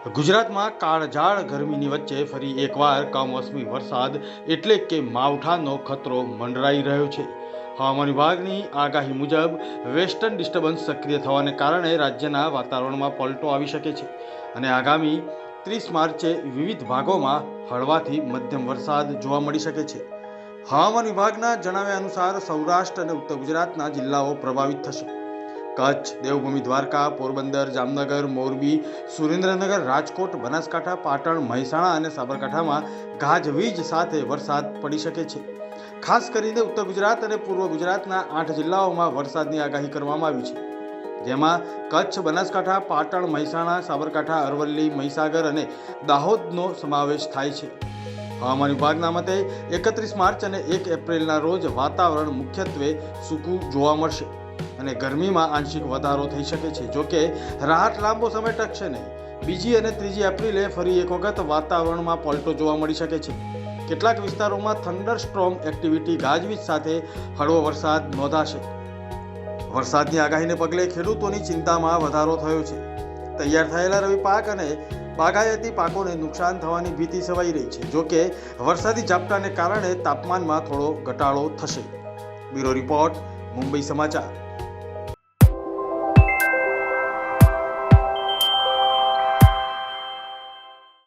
ગુજરાતમાં કાળઝાળ ગરમીની વચ્ચે ફરી એકવાર કમોસમી વરસાદ એટલે કે માવઠાનો ખતરો મંડરાઈ રહ્યો છે. હવામાન વિભાગની આગાહી મુજબ વેસ્ટર્ન ડિસ્ટર્બન્સ સક્રિય થવાને કારણે રાજ્યના વાતાવરણમાં પલટો આવી શકે છે અને આગામી 30 માર્ચે વિવિધ ભાગોમાં હળવાથી મધ્યમ વરસાદ જોવા મળી શકે છે. હવામાન વિભાગના જણાવ્યા અનુસાર સૌરાષ્ટ્ર અને ઉત્તર ગુજરાતના જિલ્લાઓ પ્રભાવિત થશે. કચ્છ, દેવભૂમિ દ્વારકા, પોરબંદર, જામનગર, મોરબી, સુરેન્દ્રનગર, રાજકોટ, બનાસકાંઠા, પાટણ, મહેસાણા અને સાબરકાંઠામાં ગાજવીજ સાથે વરસાદ પડી શકે છે. ખાસ કરીને ઉત્તર ગુજરાત અને પૂર્વ ગુજરાતના 8 જિલ્લાઓમાં વરસાદની આગાહી કરવામાં આવી છે, જેમાં કચ્છ, બનાસકાંઠા, પાટણ, મહેસાણા, સાબરકાંઠા, અરવલ્લી, મહીસાગર અને દાહોદનો સમાવેશ થાય છે. હવામાન વિભાગના મતે 31 માર્ચ અને 1 એપ્રિલના રોજ વાતાવરણ મુખ્યત્વે સૂકું જોવા મળશે અને ગરમીમાં આંશિક વધારો થઈ શકે છે. જોકે રાહત લાંબો સમય ટકશે નહીં. 2 અને 3 એપ્રિલે ફરી એક વખત વાતાવરણમાં પલટો જોવા મળી શકે છે. કેટલાક વિસ્તારોમાં થંડરસ્ટ્રોમ એક્ટિવિટી ગાજવીજ સાથે હળવો વરસાદ નોંધાશે. વરસાદની આગાહીને પગલે ખેડૂતોની ચિંતામાં વધારો થયો છે. તૈયાર થયેલા રવિ પાક અને બાગાયતી પાકોને નુકસાન થવાની ભીતિ સેવાઈ રહી છે. જોકે વરસાદી ઝાપટાને કારણે તાપમાનમાં થોડો ઘટાડો થશે. બ્યુરો રિપોર્ટ, મુંબઈ સમાચાર.